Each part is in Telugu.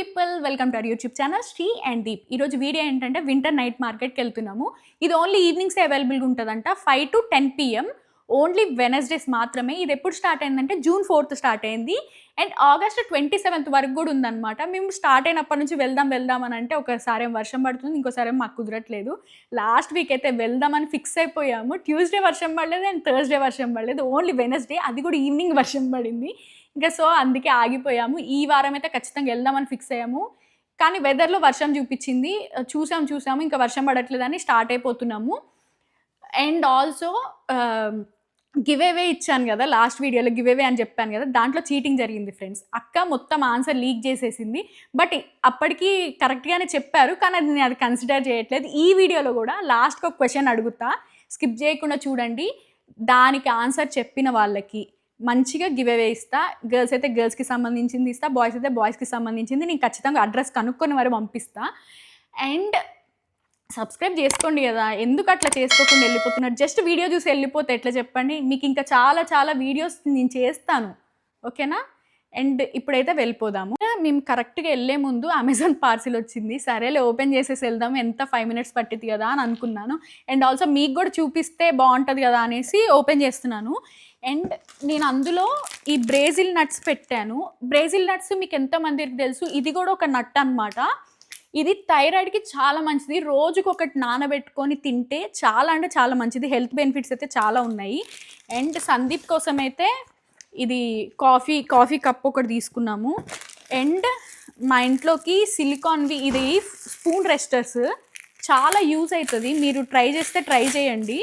People, welcome to our YouTube channel Shri and Deep. ఈరోజు వీడియో ఏంటంటే వింటర్ నైట్ మార్కెట్కి వెళ్తున్నాము. ఇది ఓన్లీ ఈవినింగ్స్ అవైలబుల్గా ఉంటుందంట, 5 to 10 PM. ఓన్లీ వెనస్డేస్ మాత్రమే. ఇది ఎప్పుడు స్టార్ట్ అయిందంటే June 4th స్టార్ట్ అయింది అండ్ August 27th వరకు కూడా ఉందన్నమాట. మేము స్టార్ట్ అయినప్పటి నుంచి వెళ్దాం అని అంటే ఒకసారి వర్షం పడుతుంది, ఇంకోసారి మాకు కుదరట్లేదు. లాస్ట్ వీక్ అయితే వెళ్దామని ఫిక్స్ అయిపోయాము. ట్యూస్డే వర్షం పడలేదు అండ్ థర్స్డే వర్షం పడలేదు, ఓన్లీ వెనస్డే, అది కూడా ఈవినింగ్ వర్షం పడింది. ఇంకా సో అందుకే ఆగిపోయాము. ఈ వారం అయితే ఖచ్చితంగా వెళ్దామని ఫిక్స్ అయ్యాము, కానీ వెదర్లో వర్షం చూపించింది. చూసాము ఇంకా వర్షం పడట్లేదని స్టార్ట్ అయిపోతున్నాము. అండ్ ఆల్సో గివ్ అవే ఇచ్చాను కదా, లాస్ట్ వీడియోలో గివ్ అవే అని చెప్పాను కదా, దాంట్లో చీటింగ్ జరిగింది ఫ్రెండ్స్. అక్క మొత్తం ఆన్సర్ లీక్ చేసేసింది. బట్ అప్పటికి కరెక్ట్గానే చెప్పారు, కానీ నేను అది కన్సిడర్ చేయట్లేదు. ఈ వీడియోలో కూడా లాస్ట్కి ఒక క్వశ్చన్ అడుగుతా, స్కిప్ చేయకుండా చూడండి. దానికి ఆన్సర్ చెప్పిన వాళ్ళకి మంచిగా గివ్ అవే ఇస్తా. గర్ల్స్ అయితే గర్ల్స్కి సంబంధించింది ఇస్తా, బాయ్స్ అయితే బాయ్స్కి సంబంధించింది. నేను ఖచ్చితంగా అడ్రస్ కనుక్కొని మరి పంపిస్తా. అండ్ సబ్స్క్రైబ్ చేసుకోండి కదా, ఎందుకు అట్లా చేసుకోకుండా వెళ్ళిపోతున్నారు? జస్ట్ వీడియో చూసి వెళ్ళిపోతే ఎట్లా చెప్పండి? మీకు ఇంకా చాలా వీడియోస్ నేను చేస్తాను, ఓకేనా? అండ్ ఇప్పుడైతే వెళ్ళిపోదాము. మేము కరెక్ట్గా వెళ్ళే ముందు అమెజాన్ పార్సిల్ వచ్చింది. సరేలే ఓపెన్ చేసేసి వెళ్దాము, ఎంత 5 minutes పట్టింది కదా అని అనుకున్నాను. అండ్ ఆల్సో మీకు కూడా చూపిస్తే బాగుంటుంది కదా అనేసి ఓపెన్ చేస్తున్నాను. అండ్ నేను అందులో ఈ బ్రెజిల్ నట్స్ పెట్టాను. బ్రెజిల్ నట్స్ మీకు ఎంతమందికి తెలుసు, ఇది కూడా ఒక నట్ అనమాట. ఇది థైరాయిడ్కి చాలా మంచిది. రోజుకు ఒకటి నానబెట్టుకొని తింటే చాలా అంటే చాలా మంచిది. హెల్త్ బెనిఫిట్స్ అయితే చాలా ఉన్నాయి. అండ్ సందీప్ కోసం అయితే ఇది కాఫీ కప్ ఒకటి తీసుకున్నాము. అండ్ మా ఇంట్లోకి సిలికాన్వి ఇది స్పూన్ రెస్టర్స్ చాలా యూజ్ అవుతుంది. మీరు ట్రై చేస్తే ట్రై చేయండి.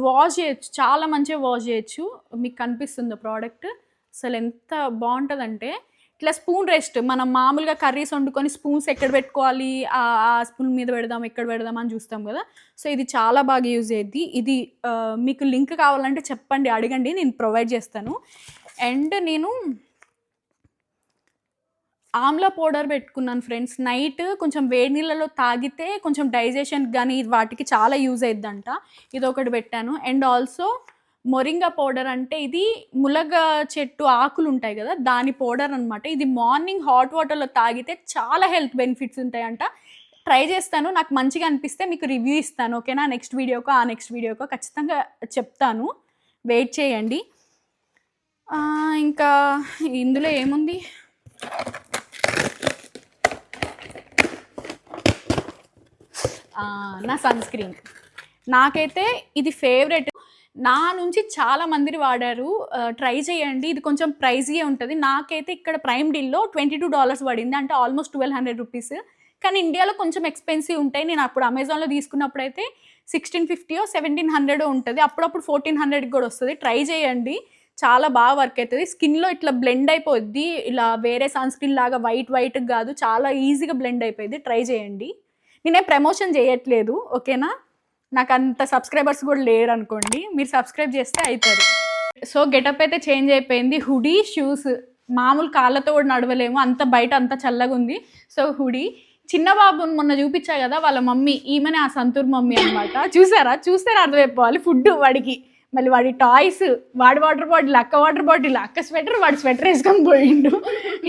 వాష్ చేయొచ్చు, చాలా మంచిగా వాష్ చేయొచ్చు. మీకు కనిపిస్తుంది ప్రోడక్ట్, అసలు ఎంత బాగుంటుందంటే ఇట్లా స్పూన్ రెస్ట్. మనం మామూలుగా కర్రీస్ వండుకొని స్పూన్స్ ఎక్కడ పెట్టుకోవాలి, ఆ స్పూన్ మీద పెడదాం ఎక్కడ పెడదాం అని చూస్తాం కదా. సో ఇది చాలా బాగా యూజ్ అయ్యింది. ఇది మీకు లింక్ కావాలంటే చెప్పండి, అడగండి, నేను ప్రొవైడ్ చేస్తాను. అండ్ నేను ఆమ్లా పౌడర్ పెట్టుకున్నాను ఫ్రెండ్స్. నైట్ కొంచెం వేడి నీళ్ళలో తాగితే కొంచెం డైజెషన్ కానీ వాటికి చాలా యూజ్ అయిద్దంట. ఇది ఒకటి పెట్టాను. అండ్ ఆల్సో మొరింగా పౌడర్, అంటే ఇది ములగ చెట్టు ఆకులు ఉంటాయి కదా, దాని పౌడర్ అనమాట. ఇది మార్నింగ్ హాట్ వాటర్లో తాగితే చాలా హెల్త్ బెనిఫిట్స్ ఉంటాయంట. ట్రై చేస్తాను, నాకు మంచిగా అనిపిస్తే మీకు రివ్యూ ఇస్తాను, ఓకేనా? నెక్స్ట్ వీడియోకో ఖచ్చితంగా చెప్తాను, వెయిట్ చేయండి. ఇంకా ఇందులో ఏముంది, నా సన్ స్క్రీన్. నాకైతే ఇది ఫేవరెట్. నా నుంచి చాలా మంది వాడారు, ట్రై చేయండి. ఇది కొంచెం ప్రైజీయే ఉంటుంది. నాకైతే ఇక్కడ ప్రైమ్ డీల్లో $22 పడింది, అంటే ఆల్మోస్ట్ 1200 రూపీస్. కానీ ఇండియాలో కొంచెం ఎక్స్పెన్సివ్ ఉంటాయి. నేను అప్పుడు అమెజాన్లో తీసుకున్నప్పుడు అయితే 1650 or 1700 ఉంటుంది. అప్పుడప్పుడు 1400 కూడా వస్తుంది. ట్రై చేయండి, చాలా బాగా వర్క్ అవుతుంది. స్కిన్లో ఇట్లా బ్లెండ్ అయిపోద్ది, ఇలా వేరే సన్ స్క్రీన్ లాగా వైట్ కాదు, చాలా ఈజీగా బ్లెండ్ అయిపోయింది. ట్రై చేయండి. నేనే ప్రమోషన్ చేయట్లేదు, ఓకేనా? నాకు అంత సబ్స్క్రైబర్స్ కూడా లేరు అనుకోండి, మీరు సబ్స్క్రైబ్ చేస్తే అవుతారు. సో గెటప్ అయితే చేంజ్ అయిపోయింది. హుడీ, షూస్, మామూలు కాళ్ళతో కూడా నడవలేము, అంత బయట అంత చల్లగా ఉంది. So hoodie. చిన్న బాబు మొన్న చూపించా కదా, వాళ్ళ మమ్మీ, ఈమెనే ఆ సంతూర్ మమ్మీ అనమాట. చూస్తే అర్థమైపోవాలి. ఫుడ్ వాడికి, మళ్ళీ వాడి టాయ్స్, వాడి వాటర్ బాటిల్, అక్క వాటర్ బాటిల్, అక్క స్వెటర్, వాడి స్వెటర్ వేసుకొని పోయిండు.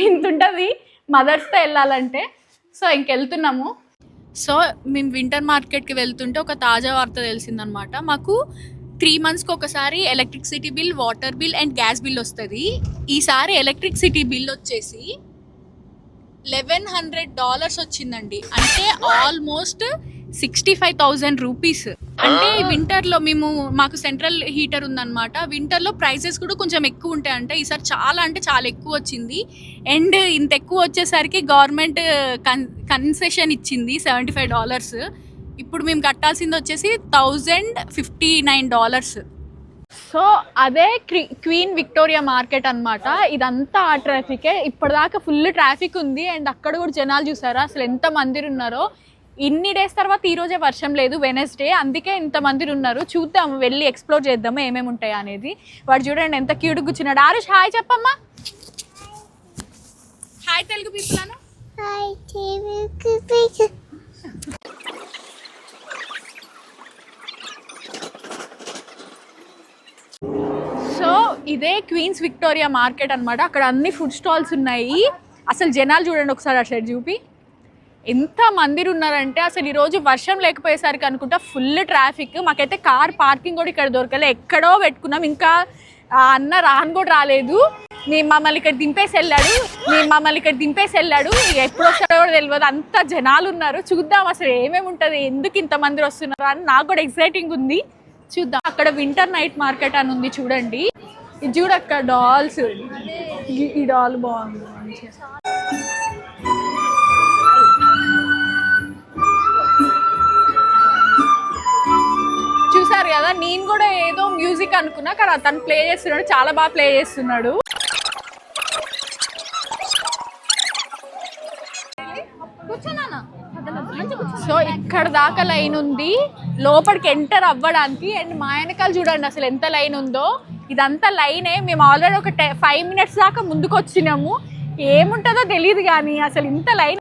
ఇంత ఉంటుంది మదర్స్తో వెళ్ళాలంటే. సో ఇంకెళ్తున్నాము. సో మేము వింటర్ మార్కెట్కి వెళ్తుంటే ఒక తాజా వార్త తెలిసిందనమాట. మాకు 3 monthsకి ఒకసారి electricity bill, water bill and gas bill వస్తుంది. ఈసారి ఎలక్ట్రిసిటీ బిల్ వచ్చేసి $1,100 వచ్చిందండి, అంటే ఆల్మోస్ట్ 65,000 రూపీస్. అంటే వింటర్లో మాకు సెంట్రల్ హీటర్ ఉందన్నమాట. వింటర్లో ప్రైసెస్ కూడా కొంచెం ఎక్కువ ఉంటాయి, అంటే ఈసారి చాలా ఎక్కువ వచ్చింది. అండ్ ఇంత ఎక్కువ వచ్చేసరికి గవర్నమెంట్ కన్సెషన్ ఇచ్చింది $75. ఇప్పుడు మేము కట్టాల్సింది వచ్చేసి $1,059. సో అదే క్వీన్ విక్టోరియా మార్కెట్ అనమాట. ఇదంతా ఆ ట్రాఫికే, ఇప్పటిదాకా ఫుల్ ట్రాఫిక్ ఉంది. అండ్ అక్కడ కూడా జనాలు చూసారా అసలు ఎంత మంది ఉన్నారో. ఇన్ని డేస్ తర్వాత ఈరోజే వర్షం లేదు, వెనస్డే, అందుకే ఇంతమంది ఉన్నారు. చూద్దాము, వెళ్ళి ఎక్స్ప్లోర్ చేద్దాము ఏమేమి ఉంటాయా అనేది. వాడు చూడండి ఎంత క్యూట్ కూర్చున్నాడు. ఆరుష్ హాయ్ చెప్పమ్మా. హాయ్ తెలుగు పీపుల్ అను. సో ఇదే క్వీన్స్ విక్టోరియా మార్కెట్ అనమాట. అక్కడ అన్ని ఫుడ్ స్టాల్స్ ఉన్నాయి. అసలు జనాలు చూడండి ఒకసారి ఆ సైడ్ చూపి ఎంత మంది ఉన్నారంటే అసలు ఈరోజు వర్షం లేకపోయేసరికి అనుకుంటా ఫుల్ ట్రాఫిక్. మాకైతే కార్ పార్కింగ్ కూడా ఇక్కడ దొరకలే, ఎక్కడో పెట్టుకున్నాం. ఇంకా ఆ అన్న రాను కూడా రాలేదు. మమ్మల్ని ఇక్కడ దింపేసి వెళ్ళాడు. ఎప్పుడు వస్తాడో కూడా తెలియదు, అంత జనాలు ఉన్నారు. చూద్దాం అసలు ఏమేమి ఉంటుంది, ఎందుకు ఇంతమంది వస్తున్నారు అని నాకు కూడా ఎక్సైటింగ్ ఉంది. చూద్దాం. అక్కడ వింటర్ నైట్ మార్కెట్ అని ఉంది చూడండి. ఇది చూడ అక్కడ డాల్స్, ఈ డాల్ బాగుంది మంచిగా. చూసారు కదా, నేను కూడా ఏదో మ్యూజిక్ అనుకున్నా కానీ అతను ప్లే చేస్తున్నాడు, చాలా బాగా ప్లే చేస్తున్నాడు. సో ఇక్కడ దాకా లైన్ ఉంది లోపలికి ఎంటర్ అవ్వడానికి. అండ్ మా వెనకాల చూడండి అసలు ఎంత లైన్ ఉందో. ఇదంతా లైనే. మేము ఆల్రెడీ ఒక 5 minutes దాకా ముందుకు వచ్చినాము. ఏముంటుందో తెలియదు కానీ అసలు ఇంత లైన్.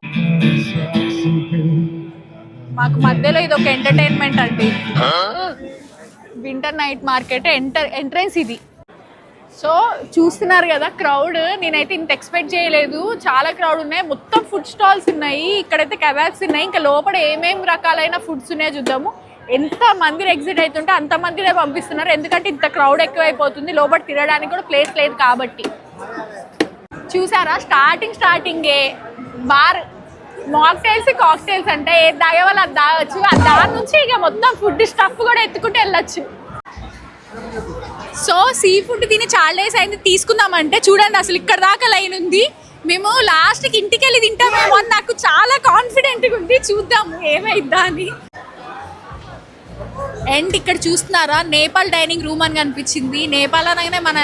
మాకు మధ్యలో ఇది ఒక ఎంటర్టైన్మెంట్ అండి. వింటర్ నైట్ మార్కెట్ ఎంట్రెన్స్ ఇది. సో చూస్తున్నారు కదా క్రౌడ్, నేనైతే ఇంత ఎక్స్పెక్ట్ చేయలేదు. చాలా క్రౌడ్ ఉన్నాయి, మొత్తం ఫుడ్ స్టాల్స్ ఉన్నాయి. ఇక్కడైతే కబాబ్స్ ఉన్నాయి, ఇంకా లోపల ఏమేమి రకాలైన ఫుడ్స్ ఉన్నాయో చూద్దాము. ఎంత మంది ఎగ్జిట్ అవుతుంటే అంత మందినే పంపిస్తున్నారు, ఎందుకంటే ఇంత క్రౌడ్ ఎక్కువైపోతుంది. లోపల తిరగడానికి కూడా ప్లేస్ లేదు కాబట్టి. చూసారా స్టార్టింగే బార్ కాక్టైల్స్ అంటే ఏది తాగే వాళ్ళు అది తాగొచ్చు. దాని నుంచి ఇక మొత్తం ఫుడ్ స్టఫ్ కూడా ఎత్తుకుంటూ వెళ్ళొచ్చు. సో సీ ఫుడ్ తిని చాలా డేస్ అయింది, తీసుకుందామంటే చూడండి అసలు ఇక్కడ దాకా లైన్ ఉంది. మేము లాస్ట్కి ఇంటికి వెళ్ళి తింటామేమో అని నాకు చాలా కాన్ఫిడెంట్గా ఉంది. చూద్దాము ఏమైద్దా అని. అండ్ ఇక్కడ చూస్తున్నారా నేపాల్ డైనింగ్ రూమ్ అని కనిపించింది. నేపాల్ అనగానే మన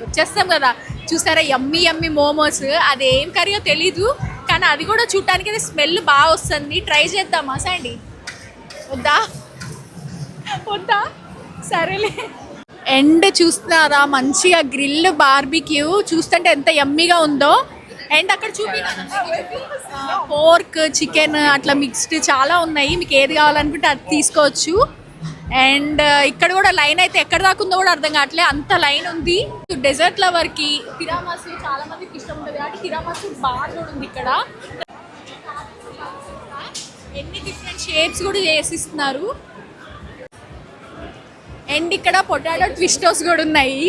వచ్చేస్తాం కదా, చూసారా యమ్మీ మోమోస్. అది ఏం కర్రీయో తెలీదు కానీ అది కూడా చూడటానికి అయితే స్మెల్ బాగా వస్తుంది. ట్రై చేద్దామా సండి? వద్దా సరేలే. అండ్ చూస్తున్నారా మంచిగా గ్రిల్ బార్బిక్యూ, చూస్తుంటే ఎంత యమ్మీగా ఉందో. అండ్ అక్కడ పోర్క్ చికెన్ అట్లా మిక్స్డ్ చాలా ఉన్నాయి, మీకు ఏది కావాలనుకుంటే అది తీసుకోవచ్చు. అండ్ ఇక్కడ కూడా లైన్ అయితే ఎక్కడ దాకా ఉందో కూడా అర్థం కావట్లేదు, అంత లైన్ ఉంది. డెజర్ట్ లవర్కి తిరామసు చాలా మందికి ఇష్టం ఉంటుంది కాబట్టి తిరామసు బార్ కూడా ఉంది ఇక్కడ. ఎన్ని డిఫరెంట్ షేప్స్ కూడా చేసిస్తున్నారు. అండ్ ఇక్కడ పొటాటో ట్విస్టోస్ కూడా ఉన్నాయి.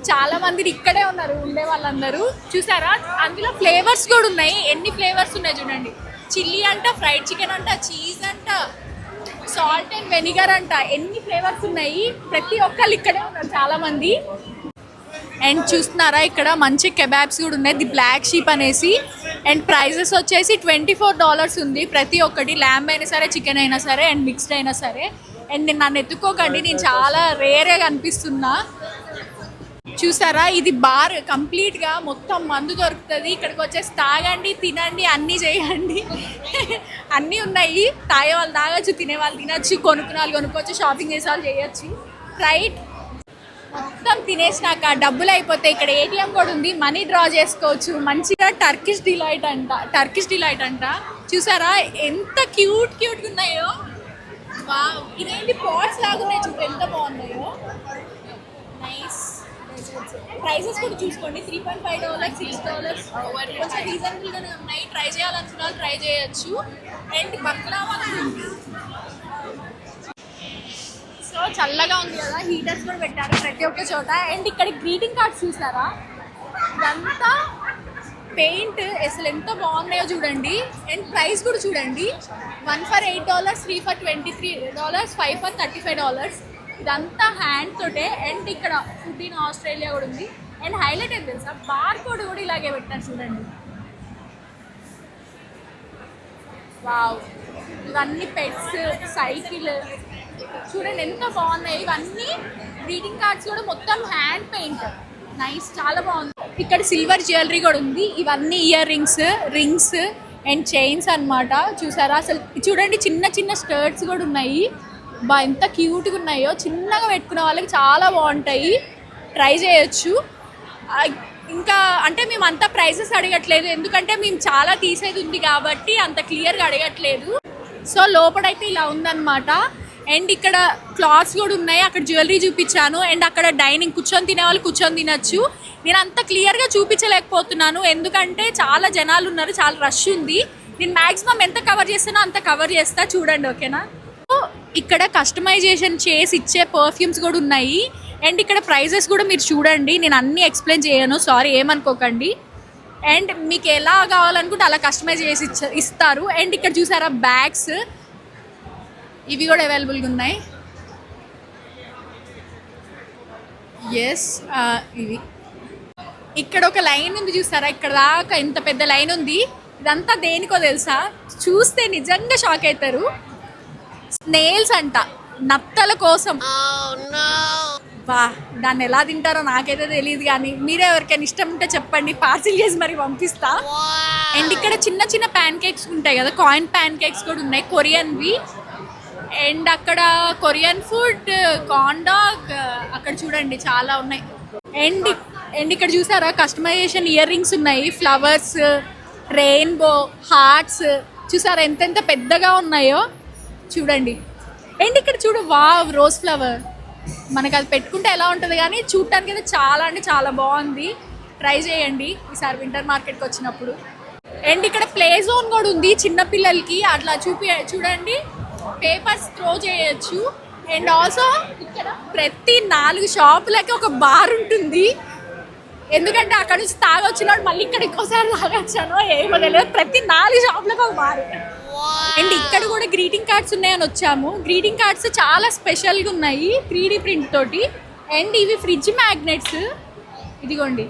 చాలా మంది ఇక్కడే ఉన్నారు ఉండే వాళ్ళందరూ. చూసారా అందులో ఫ్లేవర్స్ కూడా ఉన్నాయి. ఎన్ని ఫ్లేవర్స్ ఉన్నాయి చూడండి. చిల్లీ అంట, ఫ్రైడ్ చికెన్ అంట, చీజ్ అంట, సాల్ట్ అండ్ వెనిగర్ అంట, ఎన్ని ఫ్లేవర్స్ ఉన్నాయి. ప్రతి ఒక్కళ్ళు ఇక్కడే ఉన్నారు చాలా మంది. అండ్ చూస్తున్నారా ఇక్కడ మంచి కెబాబ్స్ కూడా ఉన్నాయి, ది బ్లాక్ షీప్ అనేసి. అండ్ ప్రైజెస్ వచ్చేసి $24 ఉంది ప్రతి ఒక్కటి. ల్యాంబ్ అయినా సరే, చికెన్ అయినా సరే, అండ్ మిక్స్డ్ అయినా సరే. అండ్ నన్ను ఎత్తుకోకండి, నేను చాలా రేర్గా కనిపిస్తున్నా. చూసారా ఇది బార్ కంప్లీట్గా మొత్తం మందు దొరుకుతుంది. ఇక్కడికి వచ్చేసి తాగండి, తినండి, అన్నీ చేయండి. అన్నీ ఉన్నాయి. తాగే వాళ్ళు తాగొచ్చు, తినే వాళ్ళు తినచ్చు, కొనుక్కునే వాళ్ళు కొనుక్కోవచ్చు, షాపింగ్ చేసే వాళ్ళు చేయొచ్చు. రైట్ మొత్తం తినేసినాక డబ్బులు అయిపోతే ఇక్కడ ఏటీఎం కూడా ఉంది, మనీ డ్రా చేసుకోవచ్చు. మంచిగా టర్కిష్ డిలైట్ అంట. చూసారా ఎంత క్యూట్గా ఉన్నాయో. ఇదేంటి పాట్స్ లాగా ఉన్నాయి, చూపు ఎంత బాగున్నాయో. నైస్. ప్రైసెస్ కూడా చూసుకోండి, $3.5, $6 కొంచెం రీజనబుల్గానే ఉన్నాయి. ట్రై చేయాలనుకున్న వాళ్ళు ట్రై చేయొచ్చు. అండ్ బక్లావా ఉంది. సో చల్లగా ఉంది కదా, హీటర్స్ కూడా పెట్టారు ప్రతి ఒక్క చోట. అండ్ ఇక్కడ గ్రీటింగ్ కార్డ్స్ చూసారా, ఇదంతా పెయింట్ అసలు ఎంత బాగున్నాయో చూడండి. అండ్ ప్రైస్ కూడా చూడండి, 1 for $8, 3 for $23, 5 for $35. ఇదంతా హ్యాండ్ తోటే. అండ్ ఇక్కడ ఫుడ్ ఇన్ ఆస్ట్రేలియా కూడా ఉంది. అండ్ హైలైట్ ఏం తెలుసా, బార్ కోడ్ కూడా ఇలాగే పెట్టారు చూడండి. వావ్, ఇవన్నీ పెట్స్, సైకిల్ చూడండి ఎంత బాగున్నాయి. ఇవన్నీ గ్రీటింగ్ కార్డ్స్ కూడా మొత్తం హ్యాండ్ పెయింట్. నైస్, చాలా బాగుంది. ఇక్కడ సిల్వర్ జ్యువెలరీ కూడా ఉంది. ఇవన్నీ ఇయర్ రింగ్స్ అండ్ చైన్స్ అన్నమాట. చూసారా అసలు చూడండి, చిన్న స్కర్ట్స్ కూడా ఉన్నాయి. ఎంత క్యూట్గా ఉన్నాయో. చిన్నగా పెట్టుకునే వాళ్ళకి చాలా బాగుంటాయి, ట్రై చేయొచ్చు. ఇంకా అంటే మేము అంత ప్రైసెస్ అడగట్లేదు, ఎందుకంటే మేము చాలా తీసేది ఉంది కాబట్టి అంత క్లియర్గా అడగట్లేదు. సో లోపలైతే ఇలా ఉందన్నమాట. అండ్ ఇక్కడ క్లాత్స్ కూడా ఉన్నాయి, అక్కడ జ్యువెలరీ చూపించాను. అండ్ అక్కడ డైనింగ్ కూర్చొని తినే వాళ్ళు కూర్చొని తినచ్చు. నేను అంత క్లియర్గా చూపించలేకపోతున్నాను ఎందుకంటే చాలా జనాలు ఉన్నారు, చాలా రష్ ఉంది. నేను మ్యాక్సిమం ఎంత కవర్ చేస్తానో అంత కవర్ చేస్తా, చూడండి ఓకేనా. ఇక్కడ కస్టమైజేషన్ చేసి ఇచ్చే పర్ఫ్యూమ్స్ కూడా ఉన్నాయి. అండ్ ఇక్కడ ప్రైజెస్ కూడా మీరు చూడండి, నేను అన్నీ ఎక్స్ప్లెయిన్ చేయను, సారీ ఏమనుకోకండి. అండ్ మీకు ఎలా కావాలనుకుంటే అలా కస్టమైజ్ చేసి ఇస్తారు. అండ్ ఇక్కడ చూసారా బ్యాగ్స్, ఇవి కూడా అవైలబుల్గా ఉన్నాయి. ఎస్ ఇవి. ఇక్కడ ఒక లైన్ ఉంది చూసారా, ఇక్కడ దాకా ఇంత పెద్ద లైన్ ఉంది. ఇదంతా దేనికో తెలుసా, చూస్తే నిజంగా షాక్ అవుతారు. స్నేల్స్ అంట, నత్తల కోసం. బా, దాన్ని ఎలా తింటారో నాకైతే తెలియదు, కానీ మీరే ఎవరికైనా ఇష్టం ఉంటే చెప్పండి, పార్సిల్ చేసి మరి పంపిస్తా. అండ్ ఇక్కడ చిన్న చిన్న ప్యాన్ కేక్స్ ఉంటాయి కదా, కాయిన్ ప్యాన్ కేక్స్ కూడా ఉన్నాయి, కొరియన్వి. అండ్ అక్కడ కొరియన్ ఫుడ్, కార్న్ డాగ్, అక్కడ చూడండి చాలా ఉన్నాయి. అండ్ ఇక్కడ చూసారా కస్టమైజేషన్ ఇయర్ రింగ్స్ ఉన్నాయి, ఫ్లవర్స్, రెయిన్బో, హార్ట్స్, చూసారా ఎంతెంత పెద్దగా ఉన్నాయో చూడండి. అండ్ ఇక్కడ చూడు, వావ్, రోజ్ ఫ్లవర్. మనకు అది పెట్టుకుంటే ఎలా ఉంటుంది కానీ చూడటానికి అయితే చాలా అంటే చాలా బాగుంది. ట్రై చేయండి ఈసారి వింటర్ మార్కెట్కి వచ్చినప్పుడు. అండ్ ఇక్కడ ప్లే జోన్ కూడా ఉంది చిన్నపిల్లలకి, అట్లా చూడండి, పేపర్స్ త్రో చేయొచ్చు. అండ్ ఆల్సో ఇక్కడ ప్రతి 4 షాపులకి ఒక బార్ ఉంటుంది, ఎందుకంటే అక్కడ నుంచి తాగొచ్చినాడు మళ్ళీ ఇక్కడ ఇంకోసారి తాగొచ్చాను ఏమో తెలియదు, ప్రతి 4 షాపులకు ఒక బార్. అండ్ ఇక్కడ కూడా గ్రీటింగ్ కార్డ్స్ ఉన్నాయని వచ్చాము. గ్రీటింగ్ కార్డ్స్ చాలా స్పెషల్గా ఉన్నాయి, 3D ప్రింట్ తోటి. అండ్ ఇవి ఫ్రిడ్జ్ మ్యాగ్నెట్స్, ఇదిగోండి,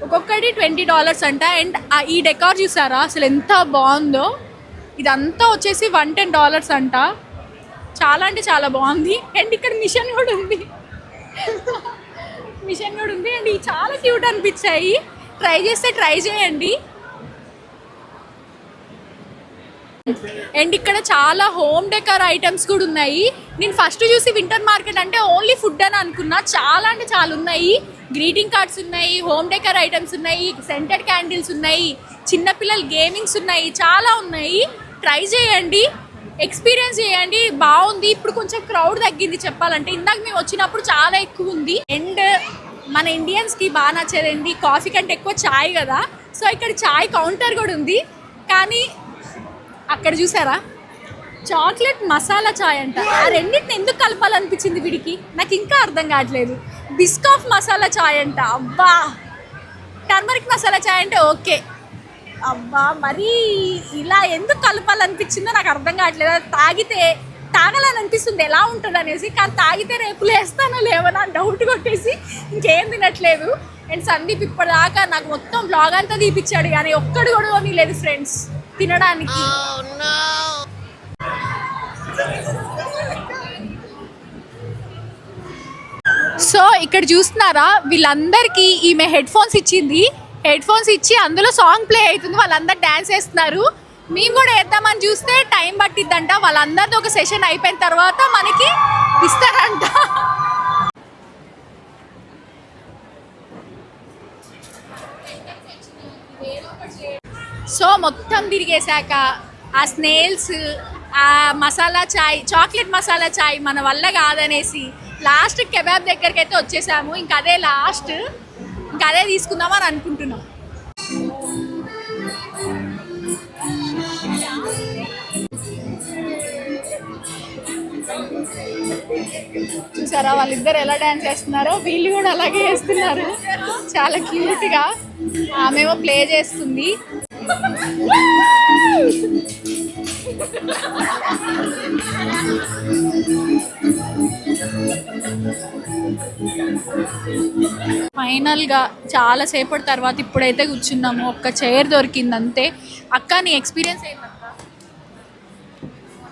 ఒక్కొక్కటి $20 అంట. అండ్ ఈ డెకార్ చూసారా అసలు ఎంత బాగుందో, ఇదంతా వచ్చేసి $110 అంట. చాలా అంటే చాలా బాగుంది. అండ్ ఇక్కడ మిషన్ కూడా ఉంది, మిషన్ కూడా ఉంది. అండ్ ఇవి చాలా క్యూట్ అనిపించాయి, ట్రై చేస్తే ట్రై చేయండి. అండ్ ఇక్కడ చాలా హోమ్ డెకర్ ఐటమ్స్ కూడా ఉన్నాయి. నేను ఫస్ట్ చూసి వింటర్ మార్కెట్ అంటే ఓన్లీ ఫుడ్ అని అనుకున్నా, చాలా అంటే చాలా ఉన్నాయి. గ్రీటింగ్ కార్డ్స్ ఉన్నాయి, హోమ్ డెకర్ ఐటమ్స్ ఉన్నాయి, సెంటెడ్ క్యాండిల్స్ ఉన్నాయి, చిన్నపిల్లల గేమింగ్స్ ఉన్నాయి, చాలా ఉన్నాయి. ట్రై చేయండి, ఎక్స్పీరియన్స్ చేయండి, బాగుంది. ఇప్పుడు కొంచెం క్రౌడ్ తగ్గింది చెప్పాలంటే, ఇందాక మేము వచ్చినప్పుడు చాలా ఎక్కువ ఉంది. అండ్ మన ఇండియన్స్కి బాగా నచ్చేదండి కాఫీ కంటే ఎక్కువ చాయ్ కదా, సో ఇక్కడ చాయ్ కౌంటర్ కూడా ఉంది. కానీ అక్కడ చూసారా చాక్లెట్ మసాలా చాయ్ అంట, ఆ రెండింటిని ఎందుకు కలపాలనిపించింది వీడికి నాకు ఇంకా అర్థం కావట్లేదు. బిస్కాఫ్ మసాలా చాయ్ అంట, అబ్బా. టర్మరిక్ మసాలా చాయ్ అంటే ఓకే, అబ్బా మరీ ఇలా ఎందుకు కలపాలనిపించిందో నాకు అర్థం కావట్లేదు. అది తాగితే తాగాలని అనిపిస్తుంది ఎలా ఉంటుంది అనేసి, కానీ తాగితే రేపు లేస్తానో లేవనా డౌట్ కొట్టేసి ఇంకేం తినట్లేదు. అండ్ సందీప్ ఇప్పటిదాకా నాకు మొత్తం బ్లాగ్ అంతా తీపిచ్చాడు, కానీ ఒక్కడు కూడా లేదు ఫ్రెండ్స్ తినడానికి. సో ఇక్కడ చూస్తున్నారా, వీళ్ళందరికీ ఈమె హెడ్ ఫోన్స్ ఇచ్చింది. హెడ్ ఫోన్స్ ఇచ్చి అందులో సాంగ్ ప్లే అవుతుంది, వాళ్ళందరూ డ్యాన్స్ చేస్తున్నారు. మేము కూడా వేద్దామని చూస్తే టైం పట్టిద్దంట, వాళ్ళందరిది ఒక సెషన్ అయిపోయిన తర్వాత మనకి ఇస్తారంట. సో మొత్తం తిరిగేశాక ఆ స్నేల్స్, ఆ మసాలా చాయ్, చాక్లెట్ మసాలా చాయ్ మన వల్ల కాదనేసి లాస్ట్ కెబాబ్ దగ్గరికి అయితే వచ్చేసాము. ఇంకా అదే లాస్ట్, ఇంకా అదే తీసుకుందామని అనుకుంటున్నాం. చూసారా వాళ్ళిద్దరు ఎలా డ్యాన్స్ చేస్తున్నారో, వీళ్ళు కూడా అలాగే చేస్తున్నారు, చాలా క్యూట్గా. ఆమెమో ప్లే చేస్తుంది. ఫైనల్గా చాలా సేపటి తర్వాత ఇప్పుడైతే కూర్చున్నాము, ఒక్క చైర్ దొరికింది అంతే. అక్క నీ ఎక్స్పీరియన్స్ ఏంటక్క?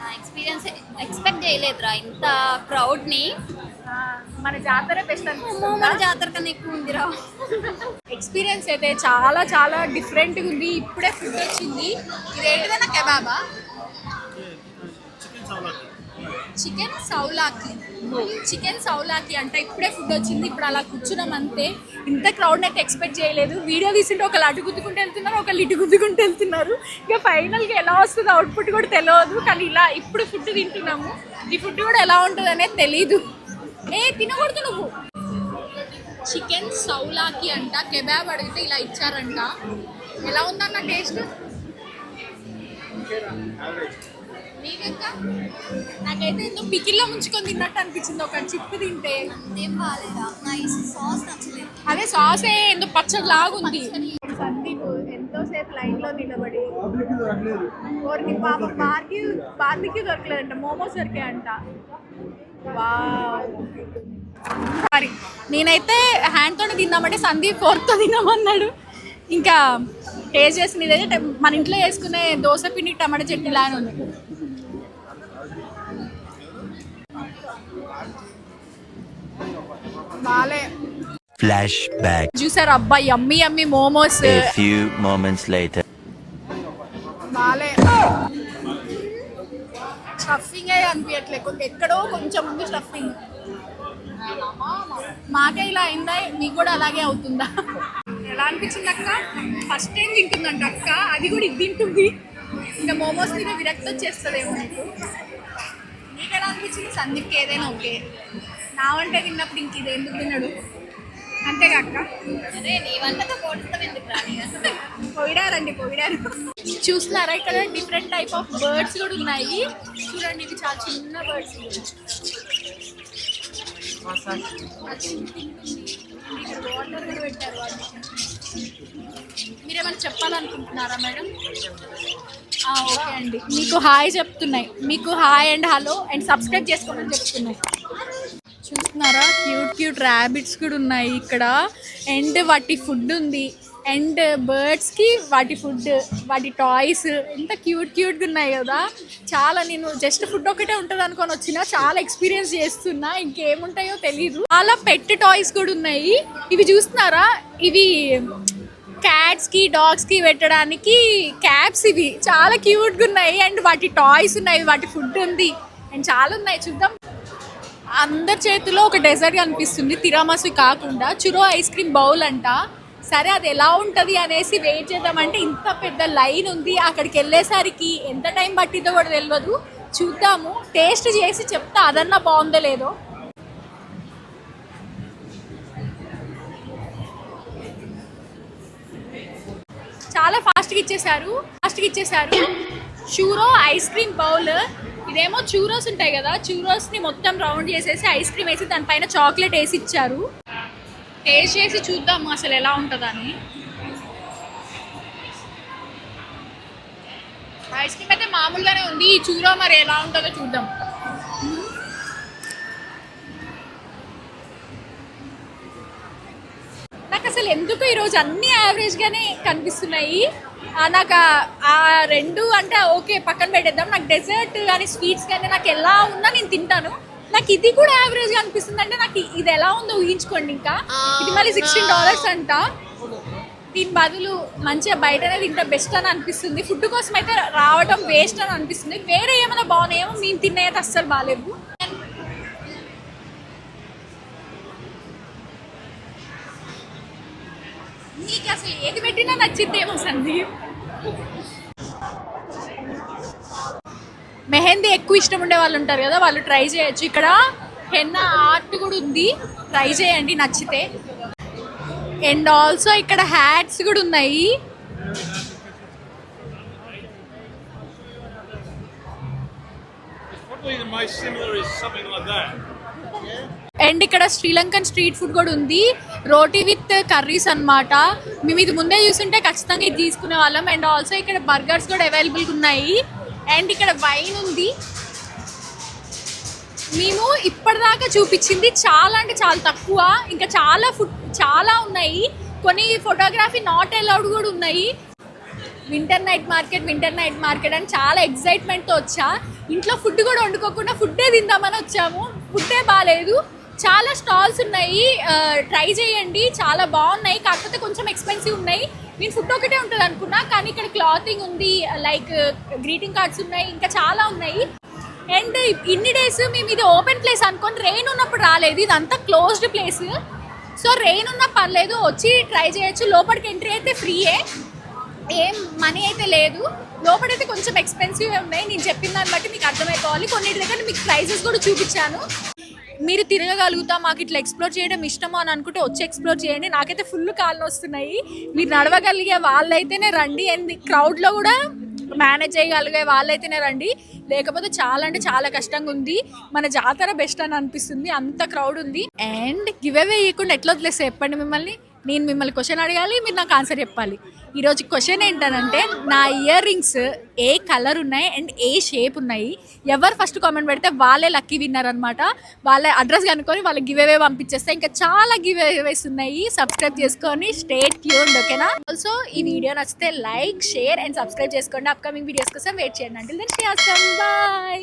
నా ఎక్స్పీరియన్స్ ఎక్స్పెక్ట్ చేయలేదురా ఇంత క్రౌడ్ని. మన జాతర బెస్ట్ మన జాతర కన్నా ఎక్కువ ఉందిరా. ఎక్స్పీరియన్స్ అయితే చాలా చాలా డిఫరెంట్గా ఉంది. ఇప్పుడే ఫుడ్ వచ్చింది, ఇది ఏంటిదన్నా కెబాబా? చికెన్ సౌలాకి అంటే ఇప్పుడే ఫుడ్ వచ్చింది, ఇప్పుడు అలా కూర్చున్నాం అంతే. ఇంత క్రౌడ్ అయితే ఎక్స్పెక్ట్ చేయలేదు. వీడియో తీసింటే ఒకళ్ళు అటు గుద్దుకుంటూ వెళ్తున్నారు, ఒకళ్ళు ఇటు గుద్దుకుంటూ వెళ్తున్నారు. ఇక ఫైనల్గా ఎలా వస్తుందో అవుట్పుట్ కూడా తెలియదు, కానీ ఇలా ఇప్పుడు ఫుడ్ తింటున్నాము. ఈ ఫుడ్ కూడా ఎలా ఉంటుంది అనేది తెలీదు. తినకూడదు నువ్వు. చికెన్ సౌలాకి అంట, కెబాబ్ అడిగితే ఇలా ఇచ్చారంట. ఎలా ఉందన్న టేస్ట్? నాకైతే ఏదో పికిల్లో ముంచుకొని తిన్నట్టు అనిపించింది. ఒక చిప్పు తింటే అదే సాసే ఎంతో పచ్చడి లాగుంది. సందీప్ ఎంతోసేపు లైన్ లో నిలబడి బార్బిక్యూ దొరకలేదంట, మోమోస్ దొరికాయంట. సారీ, నేనైతే హ్యాండ్తోనే తిందామంటే సందీప్ ఫోర్క్తో తిన్నామన్నాడు. ఇంకా టేస్ట్ చేసిన ఇదైతే మన ఇంట్లో వేసుకునే దోశ పిండి టమాటా చట్నీ లాగా ఉంది. బాలే. Flashback. చూసారు అబ్బాయి, yummy yummy momos. A few moments later. బాలే. స్టఫింగ్ అనిపించట్లేదు, ఎక్కడో కొంచెం ఉంది స్టఫింగ్. మాకే ఇలా అయిందా, మీకు కూడా అలాగే అవుతుందా? ఎలా అనిపించింది అక్క? ఫస్ట్ టైం తింటుందంట అక్క, అది కూడా ఇది తింటుంది. ఇంకా మోమోస్ మీద విరక్తి వచ్చేస్తుందేమో నీకు. నీకు ఎలా అనిపించింది? సందీప్కి ఏదైనా ఓకే, నా వంట తిన్నప్పుడు ఇంక ఇది ఎందుకు తిన్నాడు అంతేగా అక్క? అదే నీ వంటతో పోవడం ఎందుకు రాని? పోయిడారు. చూస్తున్నారా ఇక్కడ డిఫరెంట్ టైప్ ఆఫ్ బర్డ్స్ కూడా ఉన్నాయి. చూడండి, ఇవి చాలా చిన్న బర్డ్స్. వాటర్ కూడా పెట్టారు వాళ్ళు. మీరేమైనా చెప్పాలనుకుంటున్నారా మేడం? ఓకే అండి, మీకు హాయ్ చెప్తున్నాయి. మీకు hi and hello and subscribe చేసుకోమని చెప్తున్నాయి. చూస్తున్నారా, క్యూట్ ర్యాబిట్స్ కూడా ఉన్నాయి ఇక్కడ. అండ్ వాటి ఫుడ్ ఉంది, అండ్ బర్డ్స్కి వాటి ఫుడ్, వాటి టాయ్స్ ఎంత క్యూట్గా ఉన్నాయి కదా. చాలా, నేను జస్ట్ ఫుడ్ ఒకటే ఉంటుంది అనుకొని వచ్చినా, చాలా ఎక్స్పీరియన్స్ చేస్తున్నా. ఇంకేముంటాయో తెలీదు. చాలా పెట్ టాయ్స్ కూడా ఉన్నాయి. ఇవి చూస్తున్నారా, ఇవి క్యాట్స్కి డాగ్స్కి పెట్టడానికి క్యాప్స్. ఇవి చాలా క్యూట్గా ఉన్నాయి. అండ్ వాటి టాయ్స్ ఉన్నాయి, వాటి ఫుడ్ ఉంది, అండ్ చాలా ఉన్నాయి. చూద్దాం. అందరి చేతిలో ఒక డెజర్ట్ కనిపిస్తుంది, తిరామసు కాకుండా. చురో ఐస్ క్రీమ్ బౌల్ అంట. సరే, అది ఎలా ఉంటుంది అనేసి వెయిట్ చేద్దామంటే ఇంత పెద్ద లైన్ ఉంది. అక్కడికి వెళ్ళేసరికి ఎంత టైం పట్టిందో కూడా తెలియదు. చూద్దాము, టేస్ట్ చేసి చెప్తా అదన్నా బాగుందో లేదో. చాలా ఫాస్ట్గా ఇచ్చేసారు. చూరో ఐస్ క్రీమ్ బౌల్. ఇదేమో చూరోస్ ఉంటాయి కదా, చూరోస్ని మొత్తం రౌండ్ చేసేసి ఐస్ క్రీమ్ వేసి దానిపైన చాక్లెట్ వేసి ఇచ్చారు. టేస్ట్ చేసి చూద్దాము అసలు ఎలా ఉంటుందని. ఐస్ క్రీమ్ అయితే మామూలుగానే ఉంది, ఈ చూరో మరి ఎలా ఉంటుందో చూద్దాం. నాకు అసలు ఎందుకు ఈరోజు అన్ని యావరేజ్గానే కనిపిస్తున్నాయి. నాకు ఆ రెండు అంటే ఓకే పక్కన పెట్టేద్దాం. నాకు డెజర్ట్ కానీ స్వీట్స్ కానీ నాకు ఎలా ఉన్నా నేను తింటాను. నాకు ఇది కూడా యావరేజ్గా అనిపిస్తుంది. అంటే నాకు ఇది ఎలా ఉందో ఊహించుకోండి. ఇంకా ఇది మళ్ళీ $16 అంట. దీని బదులు మంచిగా బయటనే తింటే బెస్ట్ అని అనిపిస్తుంది. ఫుడ్ కోసం అయితే రావడం వేస్ట్ అని అనిపిస్తుంది. వేరే ఏమైనా బాగున్నాయేమో, మేము తినేది అస్సలు బాగాలేవు. నీకు అసలు ఏది పెట్టినా నచ్చిందేమో సందీప్. మెహందీ ఎక్కువ ఇష్టం ఉండే వాళ్ళు ఉంటారు కదా, వాళ్ళు ట్రై చేయొచ్చు. ఇక్కడ హెన్నా ఆర్ట్ కూడా ఉంది, ట్రై చేయండి నచ్చితే. అండ్ ఆల్సో ఇక్కడ హ్యాట్స్ కూడా ఉన్నాయి. అండ్ ఇక్కడ శ్రీలంకన్ స్ట్రీట్ ఫుడ్ కూడా ఉంది, రోటీ విత్ కర్రీస్ అన్నమాట. మేము ఇది ముందే చూస్తుంటే ఖచ్చితంగా ఇది తీసుకునే వాళ్ళం. అండ్ ఆల్సో ఇక్కడ బర్గర్స్ కూడా అవైలబుల్గా ఉన్నాయి. అండ్ ఇక్కడ వైన్ ఉంది. మేము ఇప్పటిదాకా చూపించింది చాలా అంటే చాలా తక్కువ, ఇంకా చాలా ఫుడ్ చాలా ఉన్నాయి. కొన్ని ఫోటోగ్రఫీ నాట్ అలౌడ్ కూడా ఉన్నాయి. వింటర్ నైట్ మార్కెట్ అని చాలా ఎక్సైట్మెంట్తో వచ్చా. ఇంట్లో ఫుడ్ కూడా వండుకోకుండా ఫుడ్డే తిందామని వచ్చాము. ఫుడ్డే బాగాలేదు. చాలా స్టాల్స్ ఉన్నాయి, ట్రై చేయండి, చాలా బాగున్నాయి. కాకపోతే కొంచెం ఎక్స్పెన్సివ్ ఉన్నాయి. నేను ఫుడ్ ఒకటే ఉంటుంది అనుకున్నా, కానీ ఇక్కడ క్లాతింగ్ ఉంది, లైక్ గ్రీటింగ్ కార్డ్స్ ఉన్నాయి, ఇంకా చాలా ఉన్నాయి. అండ్ ఇన్ని డేస్ మేము ఇది ఓపెన్ ప్లేస్ అనుకొని రెయిన్ ఉన్నప్పుడు రాలేదు, ఇదంతా క్లోజ్డ్ ప్లేస్. సో రెయిన్ ఉన్నా పర్లేదు, వచ్చి ట్రై చేయొచ్చు. లోపలికి ఎంట్రీ అయితే ఫ్రీయే, ఏం మనీ అయితే లేదు. లోపలైతే కొంచెం ఎక్స్పెన్సివ్ ఉన్నాయి, నేను చెప్పిన దాన్ని బట్టి మీకు అర్థమైపోవాలి. కొన్నిటి దగ్గర మీకు ప్రైజెస్ కూడా చూపించాను. మీరు తిరగగలుగుతా, మాకు ఇట్లా ఎక్స్ప్లోర్ చేయడం ఇష్టమో అని అనుకుంటే వచ్చి ఎక్స్ప్లోర్ చేయండి. నాకైతే ఫుల్ కాళ్ళు వస్తున్నాయి. మీరు నడవగలిగే వాళ్ళైతేనే రండి, అండ్ క్రౌడ్లో కూడా మేనేజ్ చేయగలిగే వాళ్ళైతేనే రండి, లేకపోతే చాలా అంటే చాలా కష్టంగా ఉంది. మన జాతర బెస్ట్ అని అనిపిస్తుంది, అంత క్రౌడ్ ఉంది. అండ్ గివ్ అవే ఇవ్వకుండా ఎట్లా వదిలేస్తే చెప్పండి మిమ్మల్ని. నేను మిమ్మల్ని క్వశ్చన్ అడగాలి, మీరు నాకు ఆన్సర్ చెప్పాలి. ఈరోజు క్వశ్చన్ ఏంటంటే నా ఇయర్ రింగ్స్ ఏ కలర్ ఉన్నాయి అండ్ ఏ షేప్ ఉన్నాయి. ఎవరు ఫస్ట్ కామెంట్ పెడితే వాళ్ళే లక్కీ విన్నర్ అనమాట. వాళ్ళ అడ్రస్ కనుక్కొని వాళ్ళకి గివ్ అవే పంపించేస్తే. ఇంకా చాలా గివ్ అవేస్ ఉన్నాయి, సబ్స్క్రైబ్ చేసుకొని స్టే ట్యూన్డ్, ఓకేనా? ఆల్సో ఈ వీడియో నచ్చితే లైక్, షేర్ అండ్ సబ్స్క్రైబ్ చేసుకోండి. అప్కమింగ్ వీడియోస్ కోసం వెయిట్ చేయండి. Until then stay awesome, by.